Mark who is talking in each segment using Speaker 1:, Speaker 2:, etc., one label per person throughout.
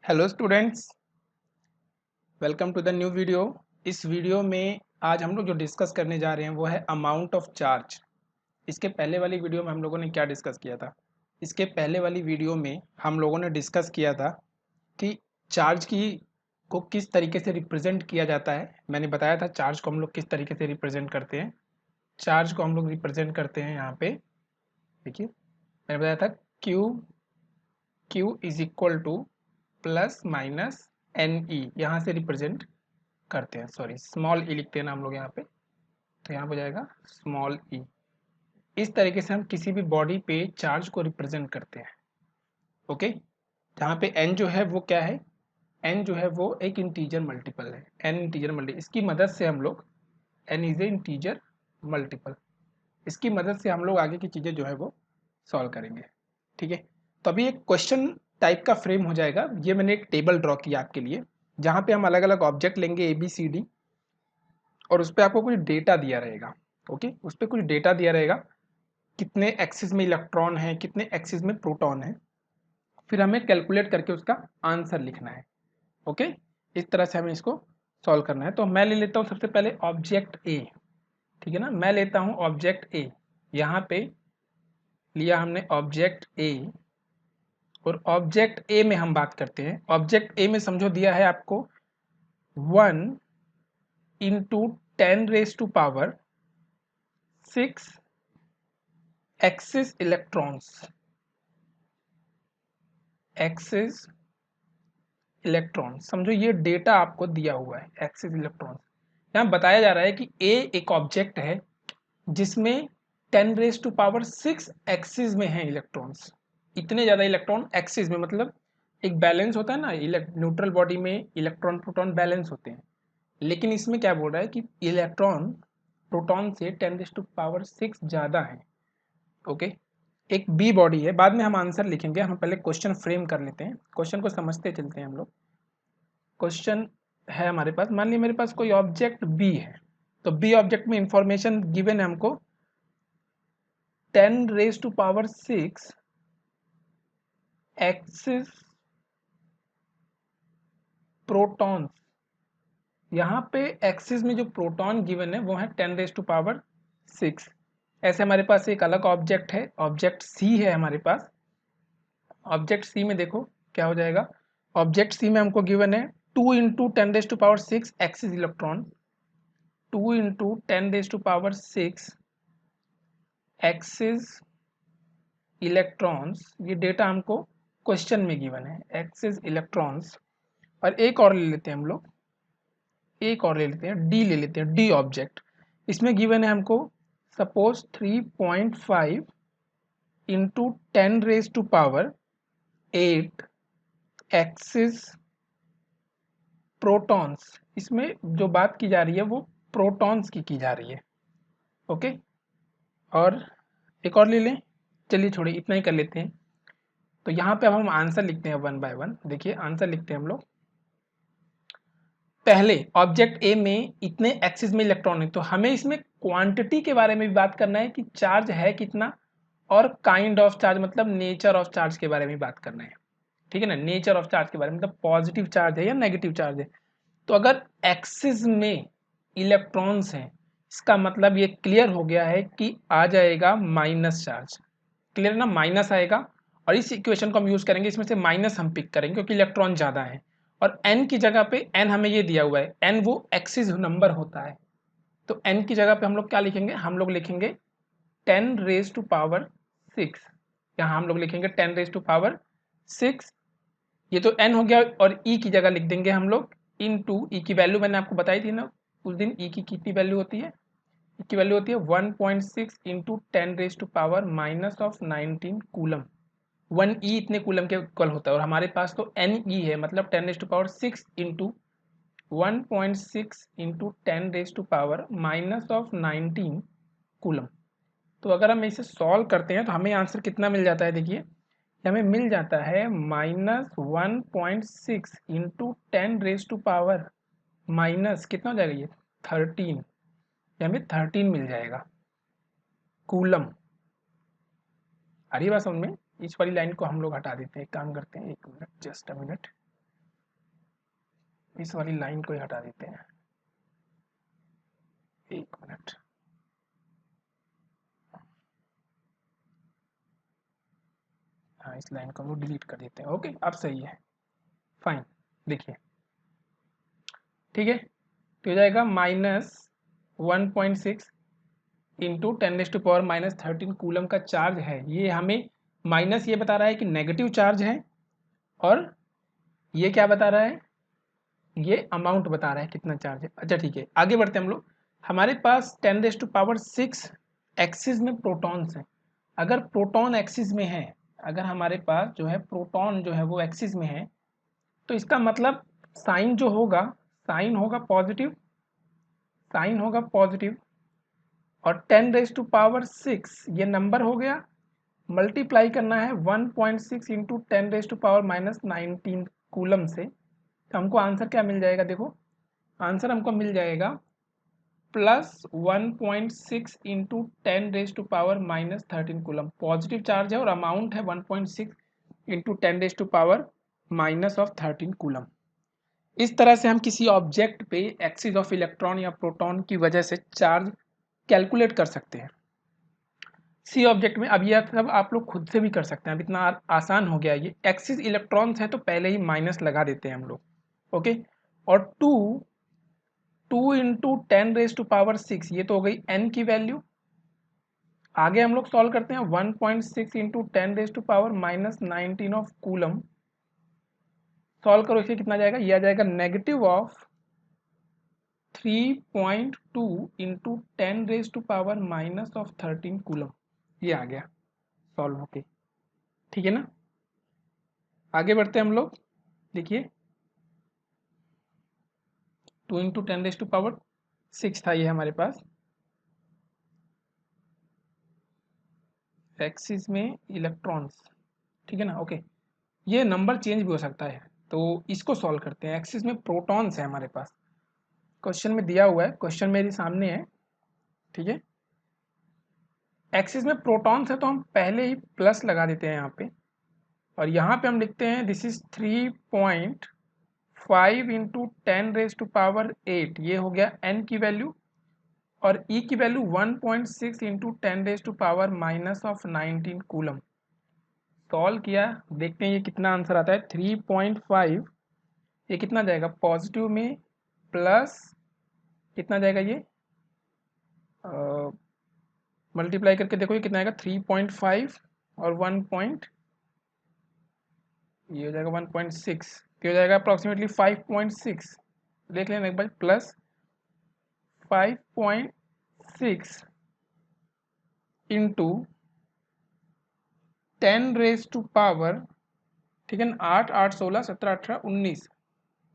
Speaker 1: Hello students, welcome to the new video. इस video में आज हम लोग जो डिस्कस करने जा रहे हैं वो है अमाउंट ऑफ चार्ज। इसके पहले वाली वीडियो में हम लोगों ने क्या डिस्कस किया था? इसके पहले वाली वीडियो में हम लोगों ने डिस्कस किया था कि चार्ज की को किस तरीके से रिप्रेजेंट किया जाता है। मैंने बताया था चार्ज को हम लोग किस तरीके से रिप्रेजेंट करते हैं। चार्ज को हम लोग रिप्रेजेंट करते हैं यहाँ पे, देखिए मैंने बताया था Q Q is equal to plus minus N E, यहाँ से रिप्रेजेंट करते हैं। सॉरी, स्मॉल ई लिखते हैं ना हम लोग यहाँ पे, तो यहाँ पे जाएगा स्मॉल ई। इस तरीके से हम किसी भी बॉडी पे चार्ज को रिप्रेजेंट करते हैं। ओके, जहाँ पे एन जो है वो क्या है? एन जो है वो एक इंटीजर मल्टीपल है। एन इंटीजर मल्टीपल, इसकी मदद से हम लोग, N is a integer multiple, इसकी मदद से हम लोग आगे की चीज़ें जो है वो सॉल्व करेंगे। ठीक है, तो अभी एक क्वेश्चन टाइप का फ्रेम हो जाएगा। ये मैंने एक टेबल ड्रॉ किया आपके लिए, जहाँ पे हम अलग अलग ऑब्जेक्ट लेंगे ए बी सी डी, और उस पर आपको कुछ डेटा दिया रहेगा। ओके, उस पर कुछ डेटा दिया रहेगा, कितने एक्सिस में इलेक्ट्रॉन है, कितने एक्सिस में प्रोटॉन है, फिर हमें कैलकुलेट करके उसका आंसर लिखना है। ओके, इस तरह से हमें इसको सॉल्व करना है। तो मैं ले लेता हूँ सबसे पहले ऑब्जेक्ट ए। ठीक है ना, मैं लेता हूँ ऑब्जेक्ट ए। यहाँ पे लिया हमने ऑब्जेक्ट ए, और ऑब्जेक्ट ए में हम बात करते हैं। ऑब्जेक्ट ए में समझो दिया है आपको 1 × 10⁻⁶ एक्सिस इलेक्ट्रॉन्स। एक्सिस इलेक्ट्रॉन, समझो ये डेटा आपको दिया हुआ है एक्सिस इलेक्ट्रॉन। यहाँ बताया जा रहा है कि ए एक ऑब्जेक्ट है जिसमें 10⁻⁶ एक्सिस में है इलेक्ट्रॉन्स। इतने ज़्यादा इलेक्ट्रॉन एक्सिस में, मतलब एक बैलेंस होता है ना, न्यूट्रल बॉडी में इलेक्ट्रॉन प्रोटॉन बैलेंस होते हैं, लेकिन इसमें क्या बोल रहा है कि इलेक्ट्रॉन प्रोटॉन से 10⁻⁶ ज़्यादा है। ओके, एक बी बॉडी है, बाद में हम आंसर लिखेंगे, हम पहले क्वेश्चन फ्रेम कर लेते हैं, क्वेश्चन को समझते चलते हैं हम लोग। क्वेश्चन है हमारे पास, मान लीजिए मेरे पास कोई ऑब्जेक्ट बी है, तो बी ऑब्जेक्ट में इंफॉर्मेशन गिवन है हमको 10⁻⁶ एक्सिस प्रोटॉन्स। यहाँ पे एक्सिस में जो प्रोटॉन गिवन है वो है 10⁻⁶। ऐसे हमारे पास एक अलग ऑब्जेक्ट है, ऑब्जेक्ट सी है हमारे पास। ऑब्जेक्ट सी में देखो क्या हो जाएगा। ऑब्जेक्ट सी में हमको गिवन है 2 × 10⁻⁶ एक्सिस इलेक्ट्रॉन, 2 × 10⁻⁶ एक्सिस इलेक्ट्रॉन्स। ये डेटा हमको क्वेश्चन में गिवन है, एक्सिस इलेक्ट्रॉन्स। और एक और ले लेते हैं हम लोग, एक और ले लेते हैं, डी ले लेते हैं, डी ऑब्जेक्ट। इसमें गिवन है हमको सपोज 3.5 × 10⁻⁸ एक्सिस प्रोटॉन्स। इसमें जो बात की जा रही है वो प्रोटॉन्स की जा रही है। ओके, और एक और ले लें, चलिए छोड़िए इतना ही कर लेते हैं। तो यहाँ पे अब हम आंसर लिखते हैं वन बाय वन। देखिए आंसर लिखते हैं हम लोग। पहले ऑब्जेक्ट ए में इतने एक्सिस में इलेक्ट्रॉन है, तो हमें इसमें क्वांटिटी के बारे में भी बात करना है कि चार्ज है कितना, और काइंड ऑफ चार्ज मतलब नेचर ऑफ चार्ज के बारे में बात करना है। ठीक है ना, नेचर ऑफ चार्ज के बारे में, मतलब पॉजिटिव चार्ज है या नेगेटिव चार्ज है। तो अगर एक्सिस में इलेक्ट्रॉन्स हैं, इसका मतलब ये क्लियर हो गया है कि आ जाएगा माइनस चार्ज। क्लियर ना, माइनस आएगा, और इस इक्वेशन को हम यूज करेंगे, इसमें से माइनस हम पिक करेंगे क्योंकि इलेक्ट्रॉन ज्यादा है। और n की जगह पे, n हमें ये दिया हुआ है, n वो एक्सिस नंबर होता है, तो n की जगह पे हम लोग क्या लिखेंगे, हम लोग लिखेंगे 10⁻⁶। यहाँ हम लोग लिखेंगे 10⁻�6। ये तो n हो गया, और e की जगह लिख देंगे हम लोग इनटू, e की वैल्यू मैंने आपको बताई थी ना उस दिन, e की कितनी वैल्यू होती है, e की वैल्यू होती है 1.6 × 10⁻⁻19 कूलम। 1e इतने कूलम के इक्वल होता है, और हमारे पास तो ne है, मतलब 10⁻⁶ इंटू 1.6 × 10⁻⁻19 कूलम। तो अगर हम इसे सॉल्व करते हैं तो हमें आंसर कितना मिल जाता है, देखिए हमें मिल जाता है -1.6 × 10⁻⁻, माइनस कितना हो जाएगा ये 13, हमें 13 मिल जाएगा कूलम। आ रही बात समझ में? इस वाली लाइन को हम लोग हटा देते हैं, एक काम करते हैं, एक मिनट, जस्ट अ मिनट। इस वाली लाइन को ही हटा देते हैं, एक मिनट। हाँ, इस लाइन को हम लोग डिलीट कर देते हैं। ओके, अब सही है, फाइन। देखिए, ठीक है, तो हो जाएगा -1.6 इंटू 10⁻⁻13 कूलम का चार्ज है। ये हमें माइनस ये बता रहा है कि नेगेटिव चार्ज है, और ये क्या बता रहा है, ये अमाउंट बता रहा है कितना चार्ज है। अच्छा ठीक है, आगे बढ़ते हैं हम लोग। हमारे पास 10⁻6 एक्सिस में प्रोटॉन्स हैं। अगर प्रोटॉन एक्सिस में है, अगर हमारे पास जो है प्रोटॉन जो है वो एक्सिस में है, तो इसका मतलब साइन जो होगा, साइन होगा पॉजिटिव, साइन होगा पॉजिटिव, और 10⁻6 ये नंबर हो गया, मल्टीप्लाई करना है 1.6 इंटू 10⁻⁻19 कूलम से। तो हमको आंसर क्या मिल जाएगा, देखो आंसर हमको मिल जाएगा +1.6 इंटू 10⁻⁻13 कूलम। पॉजिटिव चार्ज है और अमाउंट है 1.6 इंटू 10⁻⁻13 कूलम। इस तरह से हम किसी ऑब्जेक्ट पे एक्सिस ऑफ इलेक्ट्रॉन या प्रोटॉन की वजह से चार्ज कैलकुलेट कर सकते हैं। सी ऑब्जेक्ट में अब यह सब आप लोग खुद से भी कर सकते हैं, अब इतना आसान हो गया। ये एक्सिस इलेक्ट्रॉन्स हैं तो पहले ही माइनस लगा देते हैं हम लोग, ओके। और 2 इंटू 10⁻6 ये तो हो गई n की वैल्यू। आगे हम लोग सॉल्व करते हैं 1.6 इंटू 10⁻⁻19 ऑफ कूलम। सॉल्व करो, इसे कितना जाएगा, ये आ जाएगा -3.2 इंटू 10⁻⁻13 कूलम। ये आ गया सॉल्व होके, ठीक है ना। आगे बढ़ते हैं हम लोग। देखिए 2 इंटू 10⁻6 था ये हमारे पास, एक्सिस में इलेक्ट्रॉन्स, ठीक है ना, ओके। ये नंबर चेंज भी हो सकता है, तो इसको सॉल्व करते हैं। एक्सिस में प्रोटॉन्स है हमारे पास, क्वेश्चन में दिया हुआ है, क्वेश्चन मेरे सामने है, ठीक है। एक्सिस में प्रोटॉन्स है तो हम पहले ही प्लस लगा देते हैं यहाँ पे, और यहाँ पे हम लिखते हैं दिस इज 3.5 इंटू 10⁻8, ये हो गया n की वैल्यू, और e की वैल्यू 1.6 इंटू 10⁻⁻19 कूलम। सॉल्व किया, देखते हैं ये कितना आंसर आता है। 3.5 ये कितना जाएगा पॉजिटिव में, प्लस कितना जाएगा ये मल्टीप्लाई करके देखो ये कितना आएगा 3.5 और 1 ये हो जाएगा 1.6, तो हो जाएगा अप्रॉक्सीमेटली 5.6। देख लेना एक बार, प्लस 5.6 इंटू 10⁻, ठीक है ना, 8 8 16 17 18 19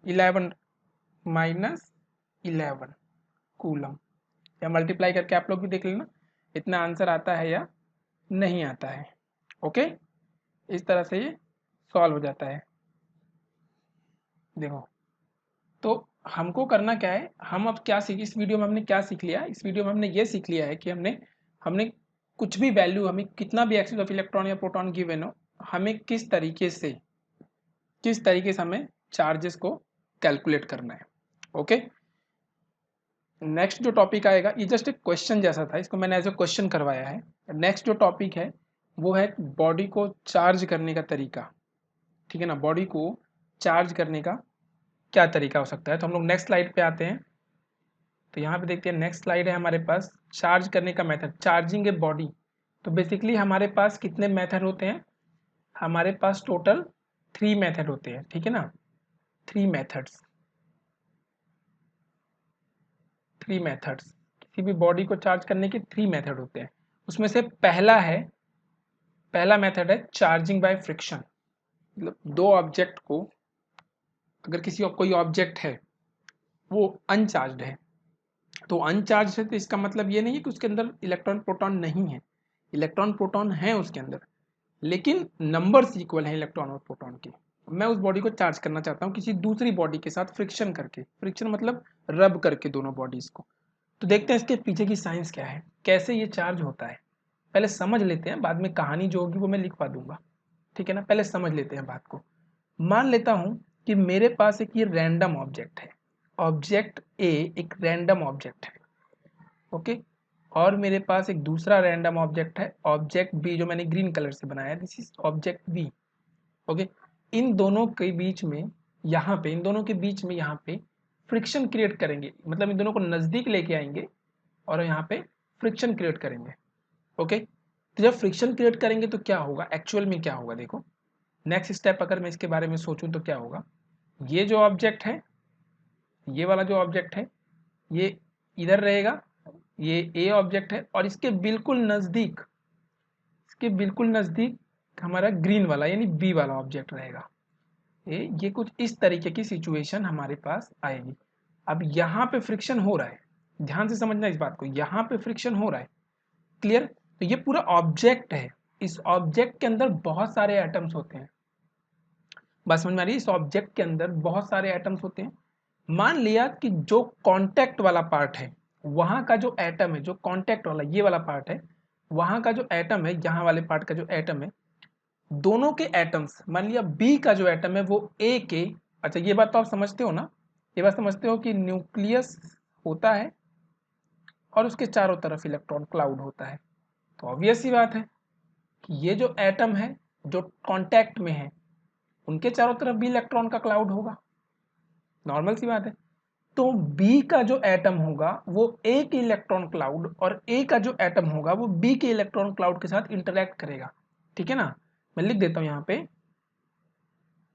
Speaker 1: 11 -11 कूलम। या मल्टीप्लाई करके आप लोग भी देख लेना इतना आंसर आता है या नहीं आता है, ओके। इस तरह से ये सॉल्व हो जाता है। देखो, तो हमको करना क्या है, हम अब क्या सीख, इस वीडियो में हमने क्या सीख लिया, इस वीडियो में हमने ये सीख लिया है कि हमने हमने कुछ भी वैल्यू, हमें कितना भी एक्सिस ऑफ इलेक्ट्रॉन या प्रोटॉन गिवन हो, हमें किस तरीके से हमें चार्जेस को कैलकुलेट करना है, ओके। नेक्स्ट जो टॉपिक आएगा, ये जस्ट एक क्वेश्चन जैसा था, इसको मैंने एज ए क्वेश्चन करवाया है। नेक्स्ट जो टॉपिक है वो है बॉडी को चार्ज करने का तरीका, ठीक है ना। बॉडी को चार्ज करने का क्या तरीका हो सकता है, तो हम लोग नेक्स्ट स्लाइड पे आते हैं। तो यहाँ पे देखते हैं, नेक्स्ट स्लाइड है हमारे पास चार्ज करने का मेथड, चार्जिंग ए बॉडी। तो बेसिकली हमारे पास कितने मेथड होते हैं, हमारे पास टोटल 3 मेथड होते हैं, ठीक है ना। 3 मेथड्स, 3 मेथड्स, किसी भी बॉडी को चार्ज करने के 3 मेथड होते हैं। उसमें से पहला मेथड है चार्जिंग बाय फ्रिक्शन। मतलब दो ऑब्जेक्ट को, अगर कोई ऑब्जेक्ट है वो अनचार्ज्ड है, तो अनचार्ज है तो इसका मतलब ये नहीं है कि उसके अंदर इलेक्ट्रॉन प्रोटॉन नहीं है, इलेक्ट्रॉन प्रोटॉन है उसके अंदर, लेकिन नंबर्स इक्वल हैं इलेक्ट्रॉन और प्रोटॉन के। मैं उस बॉडी को चार्ज करना चाहता हूँ किसी दूसरी बॉडी के साथ फ्रिक्शन करके, फ्रिक्शन मतलब रब करके दोनों बॉडीज को। तो देखते हैं इसके पीछे की साइंस क्या है, कैसे ये चार्ज होता है। पहले समझ लेते हैं, बाद में कहानी जो होगी वो मैं लिखवा दूंगा, ठीक है ना। पहले समझ लेते हैं बात को। मान लेता हूँ कि मेरे पास एक ये रैंडम ऑब्जेक्ट है, ऑब्जेक्ट ए एक रैंडम ऑब्जेक्ट है, ओके, और मेरे पास एक दूसरा रैंडम ऑब्जेक्ट है, ऑब्जेक्ट बी, जो मैंने ग्रीन कलर से बनाया है, this is object B, okay. इन दोनों के बीच में यहाँ पे, इन दोनों के बीच में यहाँ पे फ्रिक्शन क्रिएट करेंगे, मतलब इन दोनों को नज़दीक लेके आएंगे और यहाँ पे फ्रिक्शन क्रिएट करेंगे, ओके। तो जब फ्रिक्शन क्रिएट करेंगे तो क्या होगा, एक्चुअल में क्या होगा, देखो नेक्स्ट स्टेप अगर मैं इसके बारे में सोचूं तो क्या होगा, ये जो ऑब्जेक्ट है, ये वाला जो ऑब्जेक्ट है, ये इधर रहेगा, ये ए ऑब्जेक्ट है, और इसके बिल्कुल नज़दीक, इसके बिल्कुल नज़दीक हमारा ग्रीन वाला यानी बी वाला ऑब्जेक्ट रहेगा। ये कुछ इस तरीके की सिचुएशन हमारे पास आएगी। अब यहाँ पे फ्रिक्शन हो रहा है, ध्यान से समझना इस बात को, यहाँ पे फ्रिक्शन हो रहा है, क्लियर। तो ये पूरा ऑब्जेक्ट है, इस ऑब्जेक्ट के अंदर बहुत सारे एटम्स होते हैं, बात समझ में आ रही है, इस ऑब्जेक्ट के अंदर बहुत सारे एटम्स होते हैं। मान लिया कि जो कांटेक्ट वाला पार्ट है, वहां का जो एटम है, जो कांटेक्ट वाला ये वाला पार्ट है, वहां का जो एटम है, यहाँ वाले पार्ट का जो एटम है, दोनों के एटम्स, मान लिया बी का जो एटम है वो ए के, अच्छा ये बात तो आप समझते हो ना, ये बात समझते हो कि न्यूक्लियस होता है और उसके चारों तरफ इलेक्ट्रॉन क्लाउड होता है। तो ऑब्वियस सी बात है कि ये जो एटम है जो कांटेक्ट में है, उनके चारों तरफ भी इलेक्ट्रॉन का क्लाउड होगा, नॉर्मल सी बात है। तो बी का जो एटम होगा वो ए के इलेक्ट्रॉन क्लाउड, और ए का जो एटम होगा वो बी के इलेक्ट्रॉन क्लाउड के साथ इंटरैक्ट करेगा, ठीक है ना। मैं लिख देता हूं यहाँ पे,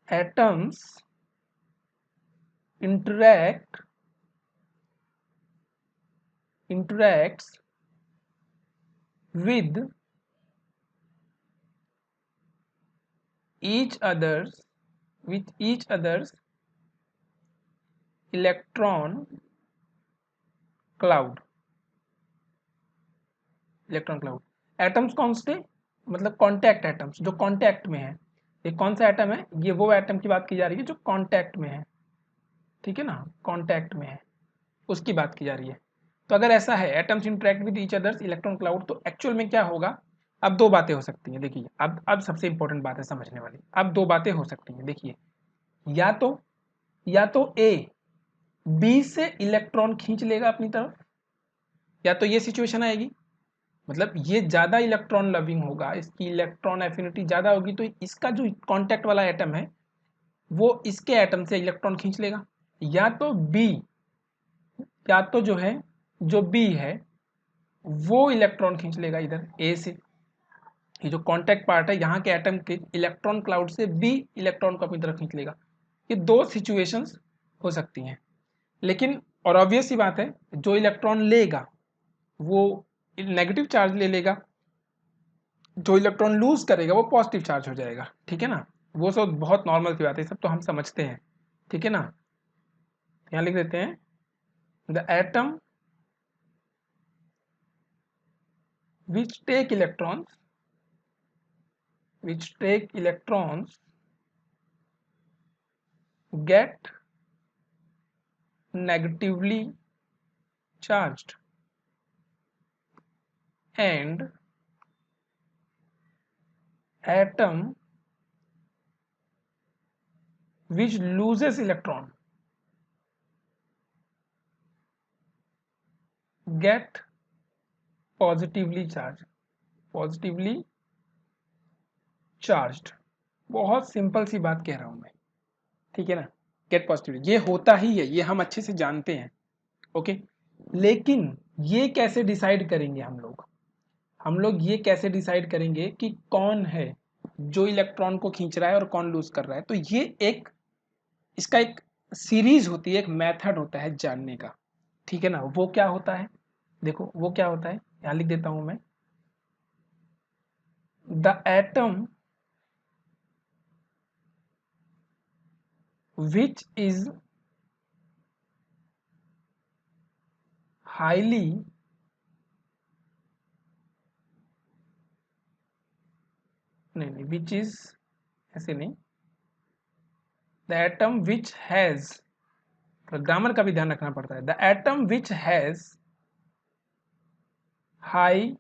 Speaker 1: atoms interacts with each other's electron cloud, atoms कौन से, मतलब कॉन्टैक्ट एटम्स, जो कॉन्टैक्ट में है। ये कौन सा एटम है, ये वो एटम की बात की जा रही है जो कॉन्टैक्ट में है, ठीक है ना, कॉन्टैक्ट में है, उसकी बात की जा रही है। तो अगर ऐसा है, atoms interact with each others electron cloud, तो एक्चुअल में क्या होगा। अब दो बातें हो सकती हैं, देखिए अब सबसे इंपॉर्टेंट बात है समझने वाली, अब दो बातें हो सकती हैं, देखिए, या तो ए बी से इलेक्ट्रॉन खींच लेगा अपनी तरफ, या तो ये सिचुएशन आएगी, मतलब ये ज्यादा इलेक्ट्रॉन लविंग होगा, इसकी इलेक्ट्रॉन एफिनिटी ज्यादा होगी, तो इसका जो कांटेक्ट वाला एटम है वो इसके एटम से इलेक्ट्रॉन खींच लेगा, या तो बी, या तो जो बी है वो इलेक्ट्रॉन खींच लेगा इधर ए से, ये जो कांटेक्ट पार्ट है यहाँ के एटम के इलेक्ट्रॉन क्लाउड से बी इलेक्ट्रॉन को अपनी तरफ खींच लेगा। ये दो सिचुएशंस हो सकती हैं, लेकिन और ऑब्वियस सी बात है, जो इलेक्ट्रॉन लेगा वो नेगेटिव चार्ज ले लेगा, जो इलेक्ट्रॉन लूज करेगा वो पॉजिटिव चार्ज हो जाएगा, ठीक है ना। वो सब बहुत नॉर्मल सी बात है, सब तो हम समझते हैं, ठीक है ना। यहाँ लिख देते हैं, the atom which take electrons get negatively charged and atom which loses electron get positively charged। बहुत सिंपल सी बात कह रहा हूं मैं, ठीक है ना, गेट पॉजिटिव, ये होता ही है, ये हम अच्छे से जानते हैं, ओके। लेकिन ये कैसे डिसाइड करेंगे हम लोग ये कैसे डिसाइड करेंगे कि कौन है जो इलेक्ट्रॉन को खींच रहा है और कौन लूज कर रहा है। तो ये एक, इसका एक सीरीज होती है, एक मेथड होता है जानने का, ठीक है ना। वो क्या होता है, देखो वो क्या होता है, यहां लिख देता हूं मैं, the atom which is highly नहीं which is, ऐसे नहीं, द एटम which has, तो ग्रामर का भी ध्यान रखना पड़ता है, the atom which has high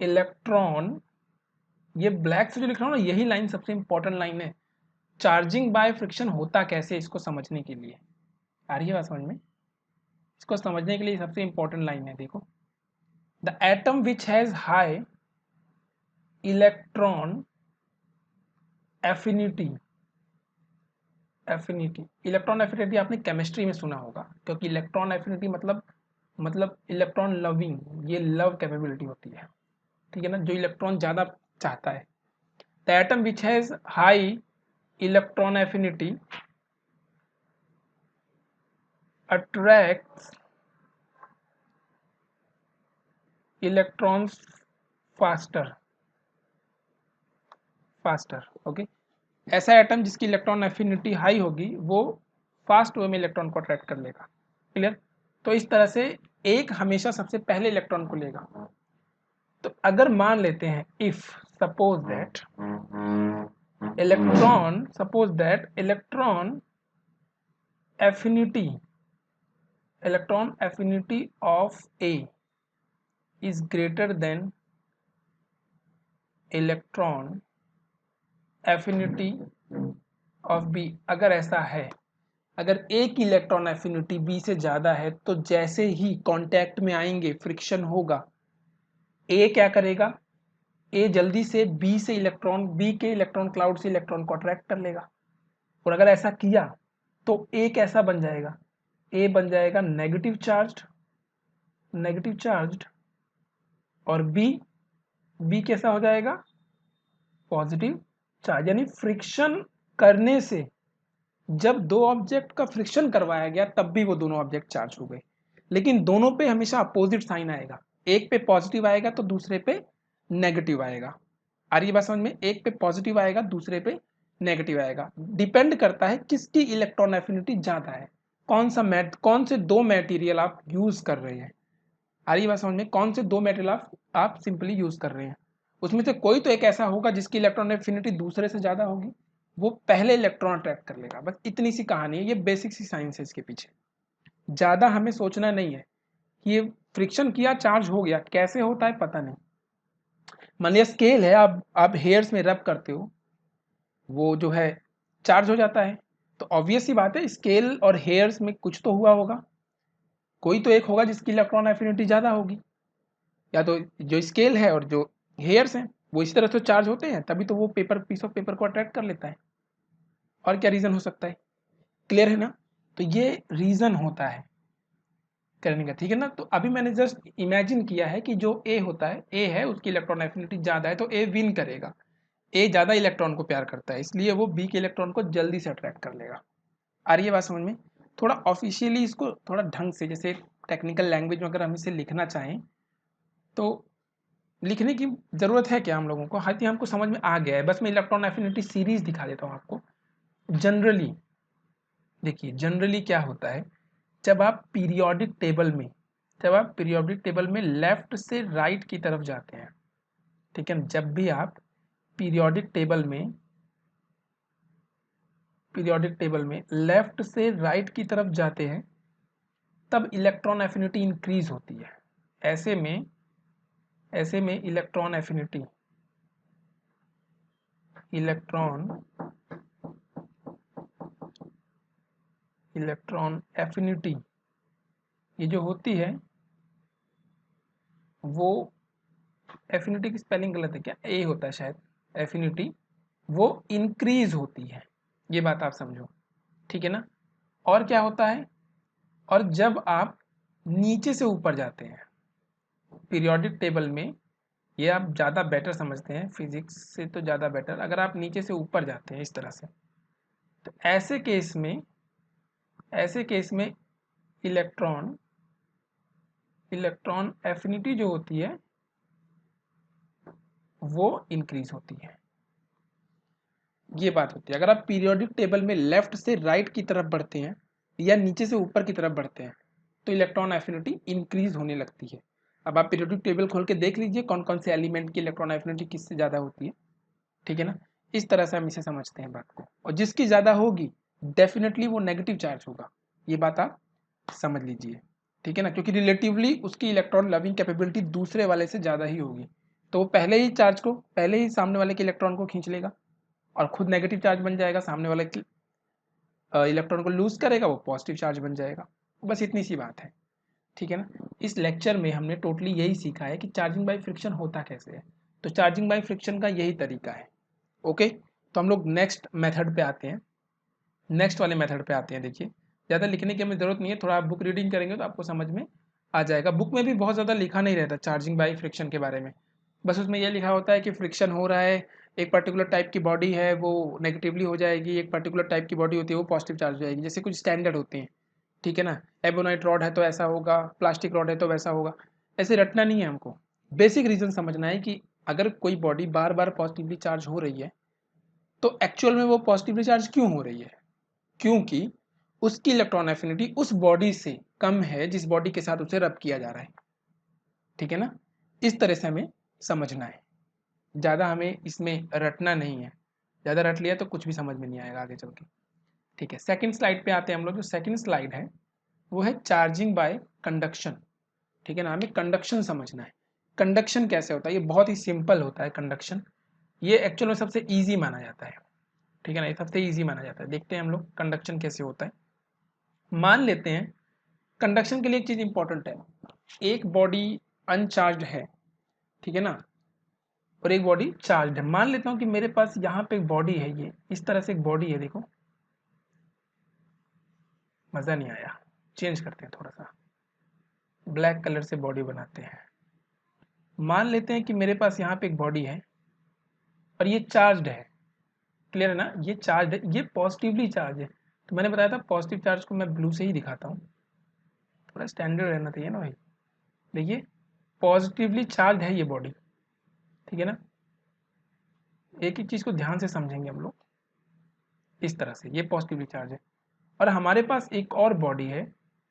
Speaker 1: electron, ये ब्लैक से जो लिख रहा हूं ना, यही लाइन सबसे इंपॉर्टेंट लाइन है, चार्जिंग बाय फ्रिक्शन होता कैसे, इसको समझने के लिए आ रही है बात समझ में। इसको समझने के लिए सबसे इंपॉर्टेंट लाइन है, देखो, the atom which has high electron affinity, electron affinity आपने केमिस्ट्री में सुना होगा, क्योंकि इलेक्ट्रॉन एफिनिटी मतलब इलेक्ट्रॉन लविंग, ये लव कैपेबिलिटी होती है, ठीक है ना, जो इलेक्ट्रॉन ज़्यादा चाहता है। The atom which has high electron affinity attracts electrons faster, okay. ऐसा एटम जिसकी इलेक्ट्रॉन एफिनिटी हाई होगी वो फास्ट वे में इलेक्ट्रॉन को अट्रैक्ट कर लेगा, क्लियर। तो इस तरह से एक हमेशा सबसे पहले इलेक्ट्रॉन को लेगा। तो अगर मान लेते हैं if suppose that electron affinity of A is greater than electron affinity of B, अगर ऐसा है, अगर ए की इलेक्ट्रॉन एफिनिटी बी से ज़्यादा है, तो जैसे ही कांटेक्ट में आएंगे फ्रिक्शन होगा, ए क्या करेगा, ए जल्दी से बी के इलेक्ट्रॉन क्लाउड से इलेक्ट्रॉन को अट्रैक्ट कर लेगा। और अगर ऐसा किया तो ए कैसा बन जाएगा, ए बन जाएगा नेगेटिव चार्ज्ड, और बी कैसा हो जाएगा, पॉजिटिव चार्ज। यानी फ्रिक्शन करने से, जब दो ऑब्जेक्ट का फ्रिक्शन करवाया गया तब भी वो दोनों ऑब्जेक्ट चार्ज हो गए, लेकिन दोनों पे हमेशा अपोजिट साइन आएगा, एक पे पॉजिटिव आएगा तो दूसरे पे नेगेटिव आएगा। आ रही है बात समझ में, एक पे पॉजिटिव आएगा दूसरे पे नेगेटिव आएगा, डिपेंड करता है किसकी इलेक्ट्रॉन एफिनिटी ज़्यादा है, कौन से दो मटेरियल आप यूज़ कर रहे हैं। आ रही है बात समझ में, कौन से दो मटेरियल आप सिंपली यूज़ कर रहे हैं, उसमें से कोई तो एक ऐसा होगा जिसकी इलेक्ट्रॉन एफिनिटी दूसरे से ज़्यादा होगी, वो पहले इलेक्ट्रॉन अट्रैक्ट कर लेगा। बस इतनी सी कहानी है, ये बेसिक सी साइंस है इसके पीछे, ज़्यादा हमें सोचना नहीं है कि ये फ्रिक्शन किया चार्ज हो गया, कैसे होता है पता नहीं। मान लिया स्केल है, आप हेयर्स में रब करते हो, वो जो है चार्ज हो जाता है, तो ऑब्वियस सी बात है स्केल और हेयर्स में कुछ तो हुआ होगा, कोई तो एक होगा जिसकी इलेक्ट्रॉन एफिनिटी ज़्यादा होगी, या तो जो स्केल है और जो हेयर्स हैं वो इस तरह से चार्ज होते हैं, तभी तो वो पीस ऑफ पेपर को अट्रैक्ट कर लेता है। और क्या रीज़न हो सकता है, क्लियर है ना। तो ये रीज़न होता है करने का, ठीक है ना। तो अभी मैंने जस्ट इमेजिन किया है कि जो ए होता है, ए है उसकी इलेक्ट्रॉन एफिनिटी ज़्यादा है, तो ए विन करेगा, ए ज़्यादा इलेक्ट्रॉन को प्यार करता है, इसलिए वो बी के इलेक्ट्रॉन को जल्दी से अट्रैक्ट कर लेगा। आ रही है बात समझ में। थोड़ा ऑफिशियली इसको थोड़ा ढंग से, जैसे टेक्निकल लैंग्वेज में अगर हम इसे लिखना चाहें तो लिखने की ज़रूरत है क्या हम लोगों को, हालांकि हमको समझ में आ गया है, बस मैं इलेक्ट्रॉन एफिनिटी सीरीज दिखा देता हूँ आपको। जनरली देखिए, जनरली क्या होता है, जब आप पीरियोडिक टेबल में लेफ्ट से राइट की तरफ जाते हैं, ठीक है, जब भी आप पीरियोडिक टेबल में लेफ्ट से राइट की तरफ जाते हैं तब इलेक्ट्रॉन एफिनिटी इंक्रीज होती है। ऐसे में इलेक्ट्रॉन एफिनिटी ये जो होती है, वो एफिनिटी की स्पेलिंग गलत है क्या, ए होता है शायद, एफिनिटी वो इंक्रीज होती है, ये बात आप समझो, ठीक है ना। और क्या होता है, और जब आप नीचे से ऊपर जाते हैं पीरियोडिक टेबल में, ये आप ज़्यादा बेटर समझते हैं फिजिक्स से तो ज़्यादा बेटर, अगर आप नीचे से ऊपर जाते हैं इस तरह से, तो ऐसे केस में इलेक्ट्रॉन एफिनिटी जो होती है वो इंक्रीज होती है, ये बात होती है। अगर आप पीरियोडिक टेबल में लेफ्ट से राइट की तरफ बढ़ते हैं या नीचे से ऊपर की तरफ बढ़ते हैं तो इलेक्ट्रॉन एफिनिटी इंक्रीज होने लगती है। अब आप पीरियोडिक टेबल खोल के देख लीजिए कौन कौन से एलिमेंट की इलेक्ट्रॉन एफिनिटी किससे ज़्यादा होती है, ठीक है ना। इस तरह से हम इसे समझते हैं बात को, और जिसकी ज़्यादा होगी डेफिनेटली वो नेगेटिव चार्ज होगा, ये बात आप समझ लीजिए, ठीक है ना, क्योंकि रिलेटिवली उसकी इलेक्ट्रॉन लविंग कैपेबिलिटी दूसरे वाले से ज़्यादा ही होगी, तो वो पहले ही सामने वाले के इलेक्ट्रॉन को खींच लेगा, और खुद नेगेटिव चार्ज बन जाएगा, सामने वाला इलेक्ट्रॉन को लूज करेगा, वो पॉजिटिव चार्ज बन जाएगा। बस इतनी सी बात है, ठीक है ना। इस लेक्चर में हमने टोटली यही सीखा है कि चार्जिंग बाय फ्रिक्शन होता कैसे है। तो चार्जिंग बाय फ्रिक्शन का यही तरीका है। ओके, तो हम लोग नेक्स्ट मेथड पे आते हैं, नेक्स्ट वाले मेथड पे आते हैं। देखिए, ज़्यादा लिखने की हमें ज़रूरत नहीं है, थोड़ा आप बुक रीडिंग करेंगे तो आपको समझ में आ जाएगा। बुक में भी बहुत ज़्यादा लिखा नहीं रहता चार्जिंग बाय फ्रिक्शन के बारे में, बस उसमें यह लिखा होता है कि फ्रिक्शन हो रहा है, एक पर्टिकुलर टाइप की बॉडी है वो नेगेटिवली हो जाएगी, एक पर्टिकुलर टाइप की बॉडी होती है वो पॉजिटिव चार्ज हो जाएगी, जैसे कुछ स्टैंडर्ड होते हैं, ठीक है ना। एबोनाइट रॉड है तो ऐसा होगा, प्लास्टिक रॉड है तो वैसा होगा, ऐसे रटना नहीं है हमको। बेसिक रीज़न समझना है कि अगर कोई बॉडी बार बार पॉजिटिवली चार्ज हो रही है तो एक्चुअल में वो पॉजिटिवली चार्ज क्यों हो रही है, क्योंकि उसकी इलेक्ट्रॉन एफिनिटी उस बॉडी से कम है जिस बॉडी के साथ उसे रब किया जा रहा है, ठीक है ना। इस तरह से हमें समझना है, ज़्यादा हमें इसमें रटना नहीं है, ज़्यादा रट लिया तो कुछ भी समझ में नहीं आएगा आगे चल के, ठीक है। सेकंड स्लाइड पे आते हैं हम लोग। जो सेकंड स्लाइड है वो है चार्जिंग बाय कंडक्शन, ठीक है ना। हमें कंडक्शन समझना है, कंडक्शन कैसे होता है, ये बहुत ही सिंपल होता है कंडक्शन, ये एक्चुअल में सबसे ईजी माना जाता है, ठीक है ना, ये सबसे ईजी माना जाता है। देखते हैं हम लोग कंडक्शन कैसे होता है। मान लेते हैं कंडक्शन के लिए एक चीज़ इंपॉर्टेंट है, एक बॉडी अनचार्ज है, ठीक है ना, और एक बॉडी चार्ज है। मान लेता हूँ कि मेरे पास यहाँ पे एक बॉडी है, ये इस तरह से एक बॉडी है, देखो मज़ा नहीं आया, चेंज करते हैं थोड़ा सा, ब्लैक कलर से बॉडी बनाते हैं। मान लेते हैं कि मेरे पास यहाँ पे एक बॉडी है और ये चार्ज है, क्लियर है ना, ये चार्ज है, ये पॉजिटिवली चार्ज है। तो मैंने बताया था पॉजिटिव चार्ज को मैं ब्लू से ही दिखाता हूँ, थोड़ा स्टैंडर्ड रहना चाहिए ना भाई। देखिए पॉजिटिवली चार्ज है ये बॉडी, ठीक है ना। एक एक चीज़ को ध्यान से समझेंगे हम लोग, इस तरह से ये पॉजिटिवली चार्ज है, और हमारे पास एक और बॉडी है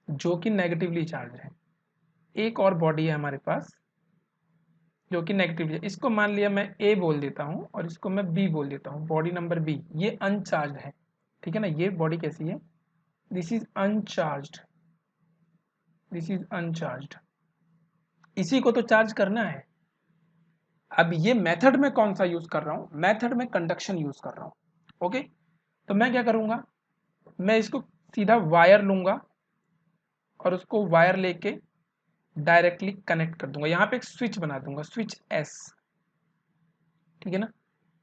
Speaker 1: जो कि नेगेटिवली चार्ज है, एक और बॉडी है हमारे पास जो कि नेगेटिवली है। इसको मान लिया मैं ए बोल देता हूँ और इसको मैं बी बोल देता हूँ, बॉडी नंबर बी, ये अनचार्ज है, ठीक है ना। ये बॉडी कैसी है, this is uncharged, this is uncharged, इसी को तो चार्ज करना है। अब ये मेथड में कौन सा यूज कर रहा हूँ, मेथड में कंडक्शन यूज कर रहा हूँ, ओके। तो मैं क्या करूँगा, मैं इसको सीधा वायर लूँगा और उसको वायर लेके डायरेक्टली कनेक्ट कर दूंगा, यहाँ पे एक स्विच बना दूंगा, स्विच एस, ठीक है ना।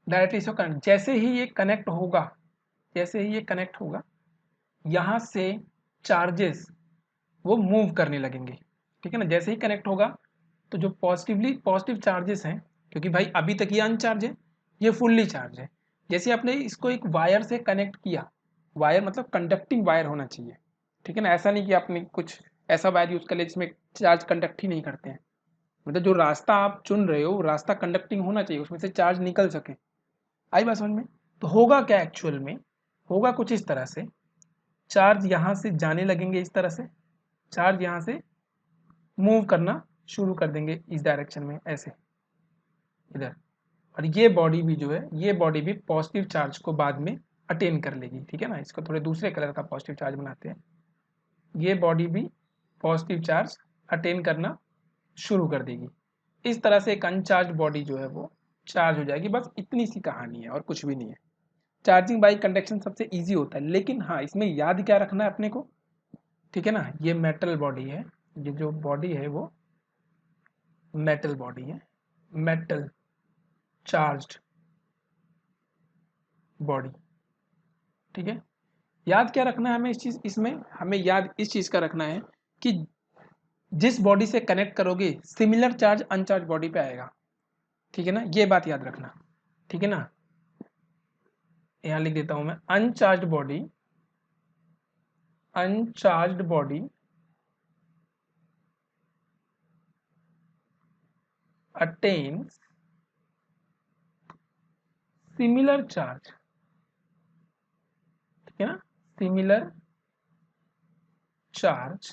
Speaker 1: डायरेक्टली इसको कनेक्ट, जैसे ही ये कनेक्ट होगा, जैसे ही ये कनेक्ट होगा, यहाँ से चार्जेस वो मूव करने लगेंगे, ठीक है ना। जैसे ही कनेक्ट होगा तो जो पॉजिटिव चार्जेस हैं, क्योंकि भाई अभी तक ये अनचार्ज है, ये फुल्ली चार्ज है, जैसे आपने इसको एक वायर से कनेक्ट किया, वायर मतलब कंडक्टिंग वायर होना चाहिए, ठीक है ना। ऐसा नहीं कि आपने कुछ ऐसा वायर यूज़ कर लिया जिसमें चार्ज कंडक्ट ही नहीं करते हैं, मतलब जो रास्ता आप चुन रहे हो वो रास्ता कंडक्टिंग होना चाहिए, उसमें से चार्ज निकल सके। आई बात समझ में। तो होगा क्या एक्चुअल में, होगा कुछ इस तरह से, चार्ज यहाँ से जाने लगेंगे, इस तरह से चार्ज यहाँ से मूव करना शुरू कर देंगे इस डायरेक्शन में, ऐसे इधर, और ये बॉडी भी जो है, ये बॉडी भी पॉजिटिव चार्ज को बाद में अटेन कर लेगी, ठीक है ना। इसको थोड़े दूसरे कलर का पॉजिटिव चार्ज बनाते हैं, ये बॉडी भी पॉजिटिव चार्ज अटेन करना शुरू कर देगी। इस तरह से एक अनचार्ज बॉडी जो है वो चार्ज हो जाएगी, बस इतनी सी कहानी है और कुछ भी नहीं है। चार्जिंग बाई कंडक्शन सबसे इजी होता है, लेकिन हाँ इसमें याद क्या रखना है अपने को, ठीक है ना। ये मेटल बॉडी है, ये जो बॉडी है वो मेटल बॉडी है, मेटल चार्ज्ड बॉडी, ठीक है। याद क्या रखना है हमें इस चीज़, इसमें हमें याद इस चीज़ का रखना है कि जिस बॉडी से कनेक्ट करोगे सिमिलर चार्ज अनचार्ज बॉडी पे आएगा, ठीक है ना, ये बात याद रखना, ठीक है ना। यहाँ लिख देता हूं मैं, uncharged body attains similar charge, ठीक है ना, similar charge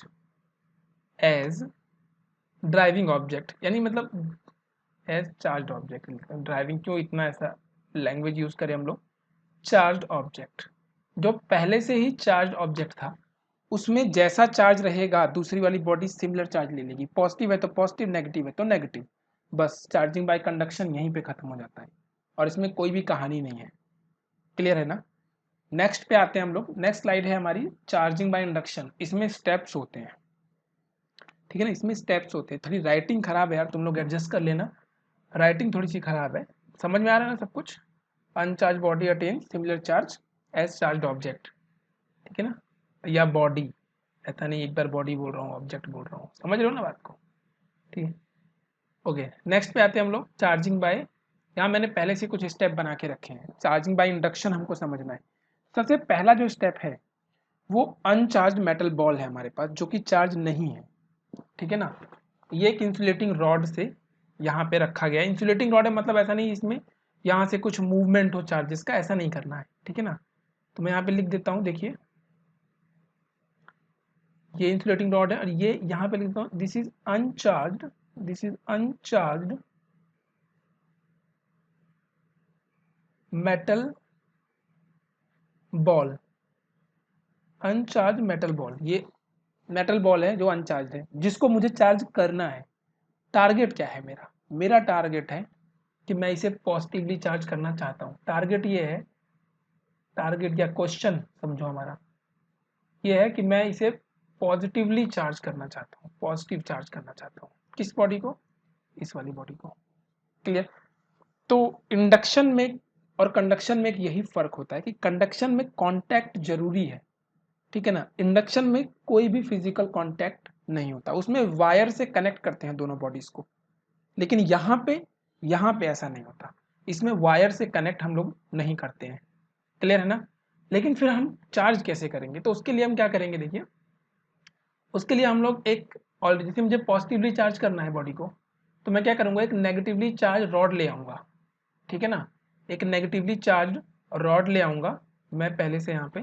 Speaker 1: as driving object, यानी मतलब एज चार्ज ऑब्जेक्ट, ड्राइविंग क्यों इतना ऐसा लैंग्वेज यूज करें हम लोग, चार्ज ऑब्जेक्ट, जो पहले से ही चार्ज ऑब्जेक्ट था उसमें जैसा चार्ज रहेगा दूसरी वाली बॉडी सिमिलर चार्ज ले लेगी, पॉजिटिव है तो पॉजिटिव, नेगेटिव है तो नेगेटिव, बस चार्जिंग बाय कंडक्शन यहीं पे खत्म हो जाता है और इसमें कोई भी कहानी नहीं है, क्लियर है ना। नेक्स्ट पे आते हैं हम लोग, नेक्स्ट स्लाइड है हमारी चार्जिंग बाय इंडक्शन। इसमें स्टेप्स होते हैं, ठीक है ना, इसमें स्टेप्स होते हैं। थोड़ी राइटिंग खराब है यार, तुम लोग एडजस्ट कर लेना, राइटिंग थोड़ी सी खराब है। समझ में आ रहा है ना सब कुछ। Uncharge body attain similar charge as charge object, ठीक है ना, या बॉडी, ऐसा नहीं एक बार बॉडी बोल रहा हूँ ऑब्जेक्ट बोल रहा हूँ, समझ रहे हो ना बात को, ठीक है। ओके, नेक्स्ट पे आते हैं हम लोग चार्जिंग बाय। यहाँ मैंने पहले से कुछ स्टेप बना के रखे हैं। चार्जिंग बाय इंडक्शन हमको समझना है। सबसे पहला जो स्टेप है वो अनचार्ज मेटल बॉल है हमारे पास, जो कि चार्ज नहीं है, ठीक है ना। ये एक इंसुलेटिंग रॉड से यहाँ पे रखा गया है। इंसुलेटिंग रॉड है मतलब ऐसा नहीं इसमें यहाँ से कुछ मूवमेंट हो चार्जेस का, ऐसा नहीं करना है, ठीक है ना। तो मैं यहाँ पे लिख देता हूँ, देखिए ये इंसुलेटिंग रॉड है और ये यहाँ पे लिख देता हूँ this is uncharged, this is uncharged metal ball, अनचार्ज metal ball. ये मेटल बॉल है जो अनचार्ज है, जिसको मुझे चार्ज करना है। टारगेट क्या है मेरा, मेरा टारगेट है कि मैं इसे पॉजिटिवली चार्ज करना चाहता हूँ। टारगेट ये है, टारगेट या क्वेश्चन समझो हमारा, ये है कि मैं इसे पॉजिटिवली चार्ज करना चाहता हूँ, पॉजिटिव चार्ज करना चाहता हूँ। किस बॉडी को, इस वाली बॉडी को। क्लियर। तो इंडक्शन में और कंडक्शन में एक यही फर्क होता है कि कंडक्शन में कांटेक्ट जरूरी है, ठीक है ना। इंडक्शन में कोई भी फिजिकल कांटेक्ट नहीं होता, उसमें वायर से कनेक्ट करते हैं दोनों बॉडीज को। लेकिन यहाँ पे ऐसा नहीं होता, इसमें वायर से कनेक्ट हम लोग नहीं करते हैं। क्लियर है ना। लेकिन फिर हम चार्ज कैसे करेंगे, तो उसके लिए हम क्या करेंगे, देखिए उसके लिए हम लोग एक, और जैसे मुझे पॉजिटिवली चार्ज करना है बॉडी को, तो मैं क्या करूंगा, एक नेगेटिवली चार्ज रॉड ले आऊंगा, ठीक है ना। एक नेगेटिवली चार्ज रॉड ले आऊंगा मैं पहले से, यहाँ पे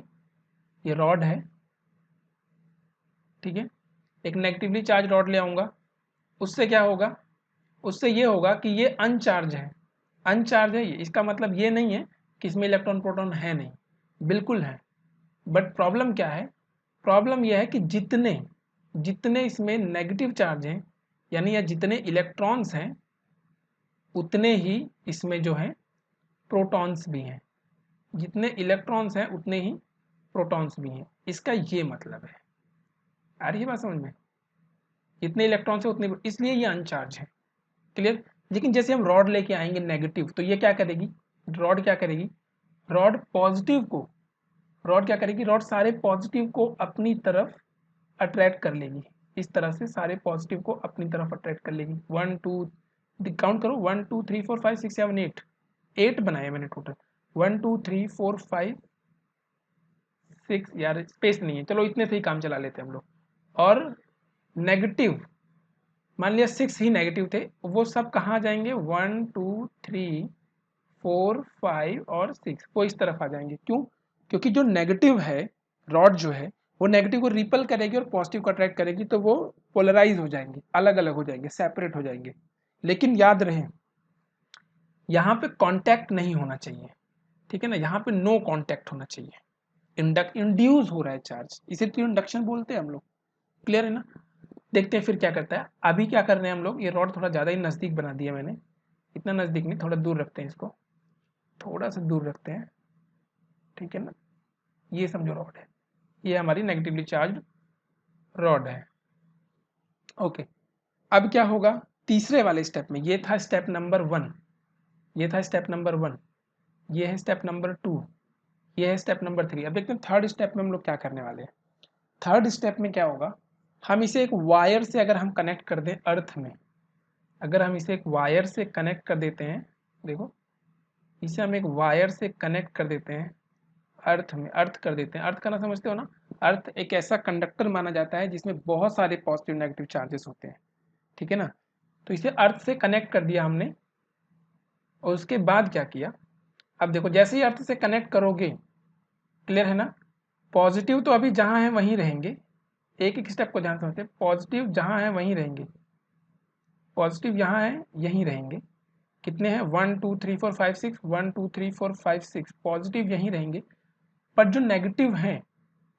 Speaker 1: ये रॉड है, ठीक है। एक नेगेटिवली चार्ज रॉड ले आऊंगा, उससे क्या होगा, उससे ये होगा कि ये अनचार्ज है, अनचार्ज है ये। इसका मतलब ये नहीं है कि इसमें इलेक्ट्रॉन प्रोटॉन है नहीं, बिल्कुल है। बट प्रॉब्लम क्या है, प्रॉब्लम यह है कि जितने जितने इसमें नेगेटिव चार्ज हैं, यानी या जितने इलेक्ट्रॉन्स हैं, उतने ही इसमें जो है प्रोटॉन्स भी हैं। जितने इलेक्ट्रॉन्स हैं उतने ही प्रोटॉन्स भी हैं, इसका ये मतलब है। आ रही है बात समझ में। जितने इलेक्ट्रॉन्स हैं उतने, इसलिए ये अनचार्ज है। क्लियर। लेकिन जैसे हम रॉड लेके आएंगे नेगेटिव, तो ये क्या करेगी, रॉड क्या करेगी, रॉड पॉजिटिव को, रॉड क्या करेगी, रॉड सारे पॉजिटिव को अपनी तरफ अट्रैक्ट कर लेगी। इस तरह से सारे पॉजिटिव को अपनी तरफ अट्रैक्ट कर लेगी। 1 2, काउंट करो, 1 2 3 4 5 6 7 8, 8 बनाए मैंने टोटल। 1 2 3 4 5 6, यार स्पेस नहीं है, चलो इतने से ही काम चला लेते हैं हम लोग। और नेगेटिव, मान लिया 6 ही नेगेटिव थे, वो सब कहाँ जाएंगे, 1 2 3 4 5 और 6, वो इस तरफ आ जाएंगे। क्यों, क्योंकि जो नेगेटिव है, रॉड जो है वो नेगेटिव को रिपल करेगी और पॉजिटिव को अट्रैक्ट करेगी, तो वो पोलराइज हो जाएंगे, अलग अलग हो जाएंगे, सेपरेट हो जाएंगे। लेकिन याद रहे, यहाँ पे कांटेक्ट नहीं होना चाहिए, ठीक है ना, यहाँ पे नो कांटेक्ट होना चाहिए। इंड्यूस हो रहा है चार्ज, इसे तो इंडक्शन बोलते हैं हम लोग। क्लियर है ना। देखते हैं फिर क्या करता है। अभी क्या कर रहे हैं हम लोग, ये रॉड थोड़ा ज़्यादा ही नज़दीक बना दिया मैंने, इतना नज़दीक नहीं, थोड़ा दूर रखते हैं इसको, थोड़ा सा दूर रखते हैं, ठीक है ना। ये समझो रॉड है, ये हमारी नेगेटिवली चार्ज रॉड है। ओके, अब क्या होगा तीसरे वाले स्टेप में, ये था स्टेप नंबर 1, ये था स्टेप नंबर 1, ये है स्टेप नंबर 2, ये है स्टेप नंबर 3। अब देखते हैं थर्ड स्टेप में हम लोग क्या करने वाले हैं। थर्ड स्टेप में क्या होगा, हम इसे एक वायर से अगर हम कनेक्ट कर दें अर्थ में, अगर हम इसे एक वायर से कनेक्ट कर देते हैं, देखो इसे हम एक वायर से कनेक्ट कर देते हैं अर्थ में, अर्थ कर देते हैं। अर्थ करना समझते हो ना। अर्थ एक ऐसा कंडक्टर माना जाता है जिसमें बहुत सारे पॉजिटिव नेगेटिव चार्जेस होते हैं, ठीक है ना। तो इसे अर्थ से कनेक्ट कर दिया हमने, और उसके बाद क्या किया, अब देखो जैसे ही अर्थ से कनेक्ट करोगे, क्लियर है ना, पॉजिटिव तो अभी जहाँ है वहीं रहेंगे, एक एक स्टेप को ध्यान समझते हैं। पॉजिटिव जहाँ है वहीं रहेंगे, पॉजिटिव यहाँ है यहीं रहेंगे। कितने हैं, 1 2 3 4 5 6, 1 2 3 4 5 6, पॉजिटिव यहीं रहेंगे। पर जो नेगेटिव हैं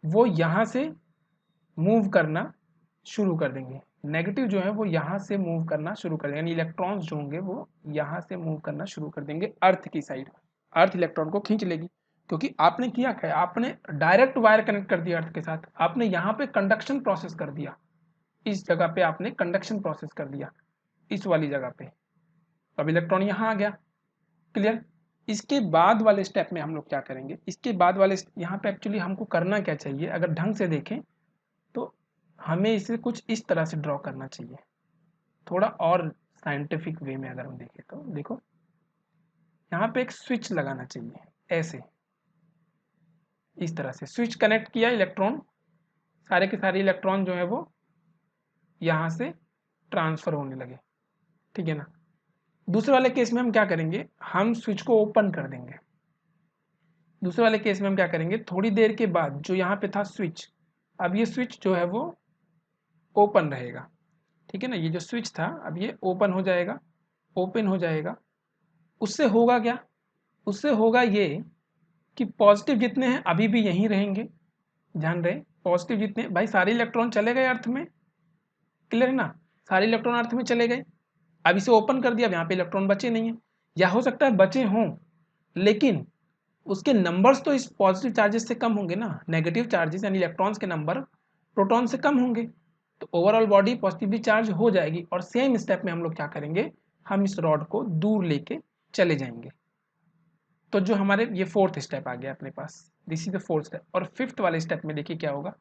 Speaker 1: वो यहाँ से मूव करना शुरू कर देंगे। नेगेटिव जो है वो यहाँ से मूव करना शुरू कर देंगे, यानी इलेक्ट्रॉन्स जो होंगे वो यहाँ से मूव करना शुरू कर देंगे अर्थ की साइड। अर्थ इलेक्ट्रॉन को खींच लेगी, क्योंकि आपने किया क्या है, आपने डायरेक्ट वायर कनेक्ट कर दिया अर्थ के साथ, आपने यहाँ पे कंडक्शन प्रोसेस कर दिया, इस जगह पे आपने कंडक्शन प्रोसेस कर दिया, इस वाली जगह पे। अब इलेक्ट्रॉन यहाँ आ गया, क्लियर। इसके बाद वाले स्टेप में हम लोग क्या करेंगे, इसके बाद वाले यहाँ पे एक्चुअली हमको करना क्या चाहिए, अगर ढंग से देखें तो हमें इसे कुछ इस तरह से ड्रॉ करना चाहिए, थोड़ा और साइंटिफिक वे में अगर हम देखें तो देखो यहाँ पे एक स्विच लगाना चाहिए, ऐसे इस तरह से स्विच कनेक्ट किया, इलेक्ट्रॉन सारे के सारे इलेक्ट्रॉन जो है वो यहाँ से ट्रांसफर होने लगे, ठीक है ना। दूसरे वाले केस में हम क्या करेंगे, हम स्विच को ओपन कर देंगे। दूसरे वाले केस में हम क्या करेंगे, थोड़ी देर के बाद जो यहाँ पे था स्विच, अब ये स्विच जो है वो ओपन रहेगा, ठीक है ना। ये जो स्विच था अब ये ओपन हो जाएगा, ओपन हो जाएगा। उससे होगा क्या, उससे होगा ये कि पॉजिटिव जितने हैं अभी भी यहीं रहेंगे, ध्यान रहे पॉजिटिव जितने, भाई सारे इलेक्ट्रॉन चले गए अर्थ में, क्लियर है ना, सारे इलेक्ट्रॉन अर्थ में चले गए। अब इसे ओपन कर दिया, अब यहाँ पे इलेक्ट्रॉन बचे नहीं है, या हो सकता है बचे हों लेकिन उसके नंबर्स तो इस पॉजिटिव चार्जेस से कम होंगे ना, नेगेटिव चार्जेस यानी इलेक्ट्रॉन्स के नंबर प्रोटॉन से कम होंगे, तो ओवरऑल बॉडी पॉजिटिवली चार्ज हो जाएगी। और सेम स्टेप में हम लोग क्या करेंगे, हम इस रॉड को दूर लेके चले जाएंगे। तो जो हमारे ये फोर्थ स्टेप आ गया अपने पास, this is the fourth step. और फिफ्थ वाले स्टेप में देखिए क्या होगा,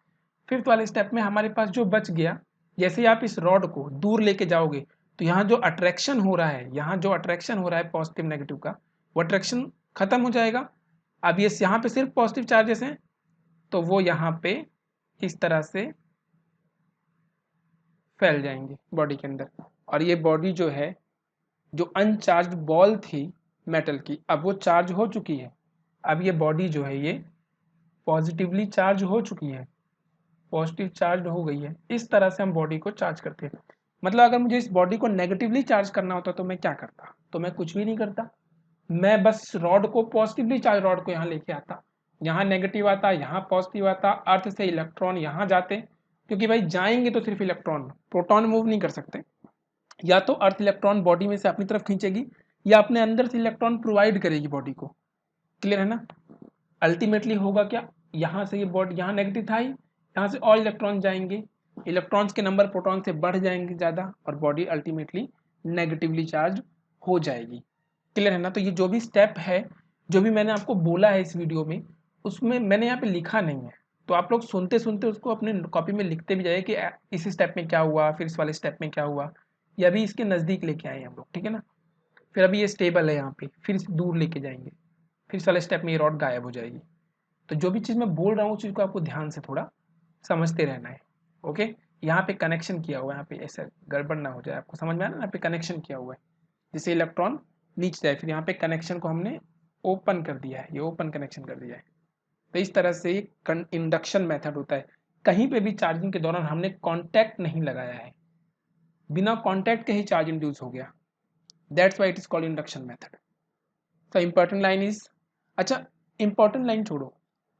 Speaker 1: फिफ्थ वाले स्टेप में हमारे पास जो बच गया, जैसे ही आप इस रॉड को दूर लेके जाओगे तो यहाँ जो अट्रैक्शन हो रहा है, यहाँ जो अट्रैक्शन हो रहा है पॉजिटिव नेगेटिव का, वो अट्रैक्शन खत्म हो जाएगा। अब ये यहाँ पे सिर्फ पॉजिटिव चार्जेस हैं, तो वो यहाँ पे इस तरह से फैल जाएंगे बॉडी के अंदर। और ये बॉडी जो है, जो अनचार्ज बॉल थी मेटल की, अब वो चार्ज हो चुकी है। अब ये बॉडी जो है ये पॉजिटिवली चार्ज हो चुकी है, पॉजिटिव चार्ज हो गई है। इस तरह से हम बॉडी को चार्ज करते हैं। मतलब अगर मुझे इस बॉडी को नेगेटिवली चार्ज करना होता तो मैं क्या करता, तो मैं कुछ भी नहीं करता, मैं बस रॉड को पॉजिटिवली चार्ज रॉड को यहाँ लेके आता, यहाँ नेगेटिव आता, यहाँ पॉजिटिव आता, अर्थ से इलेक्ट्रॉन यहाँ जाते, क्योंकि भाई जाएंगे तो सिर्फ इलेक्ट्रॉन, प्रोटॉन मूव नहीं कर सकते। या तो अर्थ इलेक्ट्रॉन बॉडी में से अपनी तरफ खींचेगी या अपने अंदर से इलेक्ट्रॉन प्रोवाइड करेगी बॉडी को, क्लियर है ना। अल्टीमेटली होगा क्या, यहाँ से ये बॉडी, यहाँ नेगेटिव था ही, यहाँ से और इलेक्ट्रॉन जाएंगे, इलेक्ट्रॉन्स के नंबर प्रोटॉन से बढ़ जाएंगे ज़्यादा, और बॉडी अल्टीमेटली नेगेटिवली चार्ज हो जाएगी, क्लियर है ना। तो ये जो भी स्टेप है, जो भी मैंने आपको बोला है इस वीडियो में, उसमें मैंने यहाँ पे लिखा नहीं है, तो आप लोग सुनते सुनते उसको अपने कॉपी में लिखते भी जाइए कि इस स्टेप में क्या हुआ, फिर इस वाले स्टेप में क्या हुआ, ये अभी इसके नज़दीक लेके आए हम लोग, ठीक है ना। फिर अभी ये स्टेबल है यहाँ पे, फिर इसे दूर लेके जाएंगे, फिर इस वाले स्टेप में ये रॉड गायब हो जाएगी। तो जो भी चीज़ मैं बोल रहा हूँ उस चीज़ को आपको ध्यान से थोड़ा समझते रहना है, ओके। यहाँ पे कनेक्शन किया हुआ है, यहाँ पे ऐसा गड़बड़ ना हो जाए, आपको समझ में आ रहा है, यहाँ पे कनेक्शन किया हुआ है, जिससे इलेक्ट्रॉन नीचे जाए। फिर यहाँ पे कनेक्शन को हमने ओपन कर दिया है, ये ओपन कनेक्शन कर दिया है। तो इस तरह से इंडक्शन मेथड होता है। कहीं पे भी चार्जिंग के दौरान हमने कॉन्टैक्ट नहीं लगाया है, बिना कॉन्टैक्ट के ही चार्ज इंड्यूस हो गया, that's why it is called induction method. तो इंपॉर्टेंट लाइन इज, अच्छा इंपॉर्टेंट लाइन छोड़ो,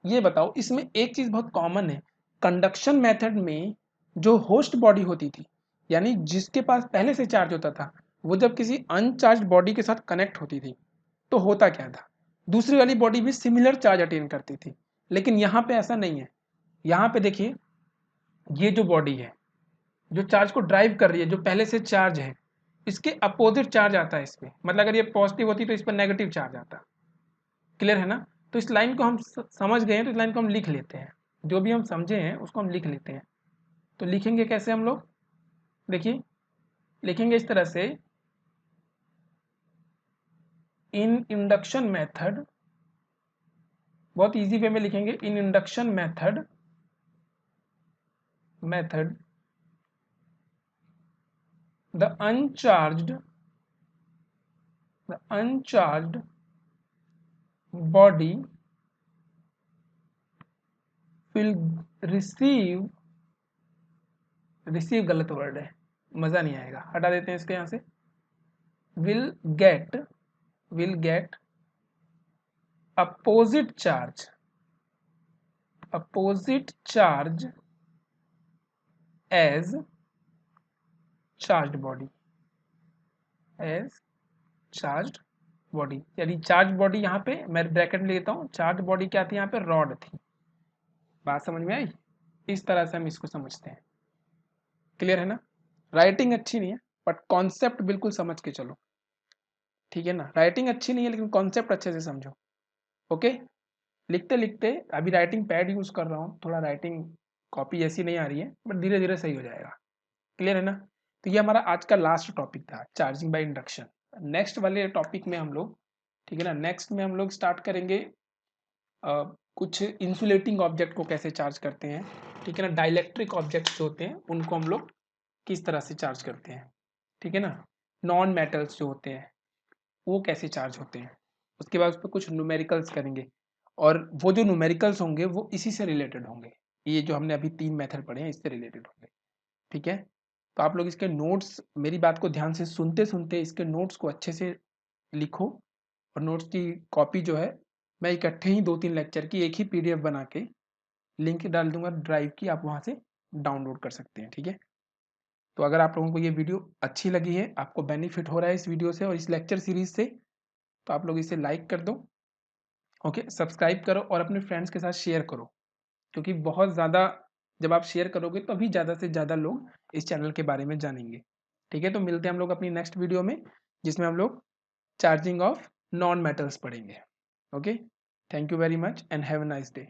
Speaker 1: ये बताओ इसमें एक चीज बहुत कॉमन है, कंडक्शन मेथड में जो होस्ट बॉडी होती थी, यानी जिसके पास पहले से चार्ज होता था, वो जब किसी अनचार्ज बॉडी के साथ कनेक्ट होती थी तो होता क्या था, दूसरी वाली बॉडी भी सिमिलर चार्ज अटेन करती थी। लेकिन यहाँ पे ऐसा नहीं है, यहाँ पे देखिए ये जो बॉडी है जो चार्ज को ड्राइव कर रही है, जो पहले से चार्ज है, इसके अपोजिट चार्ज आता है इस पे, मतलब अगर ये पॉजिटिव होती तो इस पर नेगेटिव चार्ज आता, क्लियर है ना। तो इस लाइन को हम समझ गए हैं, तो इस लाइन को हम लिख लेते हैं, जो भी हम समझे हैं उसको हम लिख लेते हैं। तो लिखेंगे कैसे हम लोग, देखिए लिखेंगे इस तरह से, इन इंडक्शन मेथड, बहुत इजी वे में लिखेंगे, इन induction method the uncharged body will receive, receive गलत वर्ड है, मजा नहीं आएगा, हटा देते हैं इसके यहाँ से, will get opposite charge as charged body, as charged body, यानी चार्ज बॉडी यहाँ पे मैं ब्रैकेट में लेता हूँ, चार्ज बॉडी क्या थी यहाँ पे, रॉड थी। बात समझ में आई? इस तरह से हम इसको समझते हैं। क्लियर है ना? राइटिंग अच्छी नहीं है बट कॉन्सेप्ट बिल्कुल समझ के चलो, ठीक है ना? राइटिंग अच्छी नहीं है लेकिन कॉन्सेप्ट अच्छे से समझो। ओके, लिखते लिखते अभी राइटिंग पैड यूज कर रहा हूँ, थोड़ा राइटिंग कॉपी ऐसी नहीं आ रही है बट धीरे धीरे सही हो जाएगा। क्लियर है ना? तो ये हमारा आज का लास्ट टॉपिक था, चार्जिंग बाय इंडक्शन। नेक्स्ट वाले टॉपिक में हम लोग, ठीक है ना, नेक्स्ट में हम लोग स्टार्ट करेंगे कुछ इंसुलेटिंग ऑब्जेक्ट को कैसे चार्ज करते हैं, ठीक है ना, डाइलेक्ट्रिक ऑब्जेक्ट्स जो होते हैं उनको हम लोग किस तरह से चार्ज करते हैं, ठीक है ना, नॉन मेटल्स जो होते हैं वो कैसे चार्ज होते हैं। उसके बाद उस पर कुछ न्यूमेरिकल्स करेंगे और वो जो न्यूमेरिकल्स होंगे वो इसी से रिलेटेड होंगे, ये जो हमने अभी 3 मेथड पढ़े हैं इससे रिलेटेड होंगे, ठीक है। तो आप लोग इसके नोट्स, मेरी बात को ध्यान से सुनते सुनते इसके नोट्स को अच्छे से लिखो, और नोट्स की कॉपी जो है मैं इकट्ठे ही 2-3 लेक्चर की एक ही पीडीएफ बना के लिंक डाल दूंगा ड्राइव की, आप वहाँ से डाउनलोड कर सकते हैं, ठीक है। तो अगर आप लोगों को ये वीडियो अच्छी लगी है, आपको बेनिफिट हो रहा है इस वीडियो से और इस लेक्चर सीरीज से, तो आप लोग इसे लाइक कर दो, ओके, सब्सक्राइब करो और अपने फ्रेंड्स के साथ शेयर करो, क्योंकि बहुत ज़्यादा जब आप शेयर करोगे तभी ज़्यादा से ज़्यादा लोग इस चैनल के बारे में जानेंगे, ठीक है। तो मिलते हैं हम लोग अपनी नेक्स्ट वीडियो में जिसमें हम लोग चार्जिंग ऑफ नॉन मेटल्स पढ़ेंगे। Okay, thank you very much and have a nice day.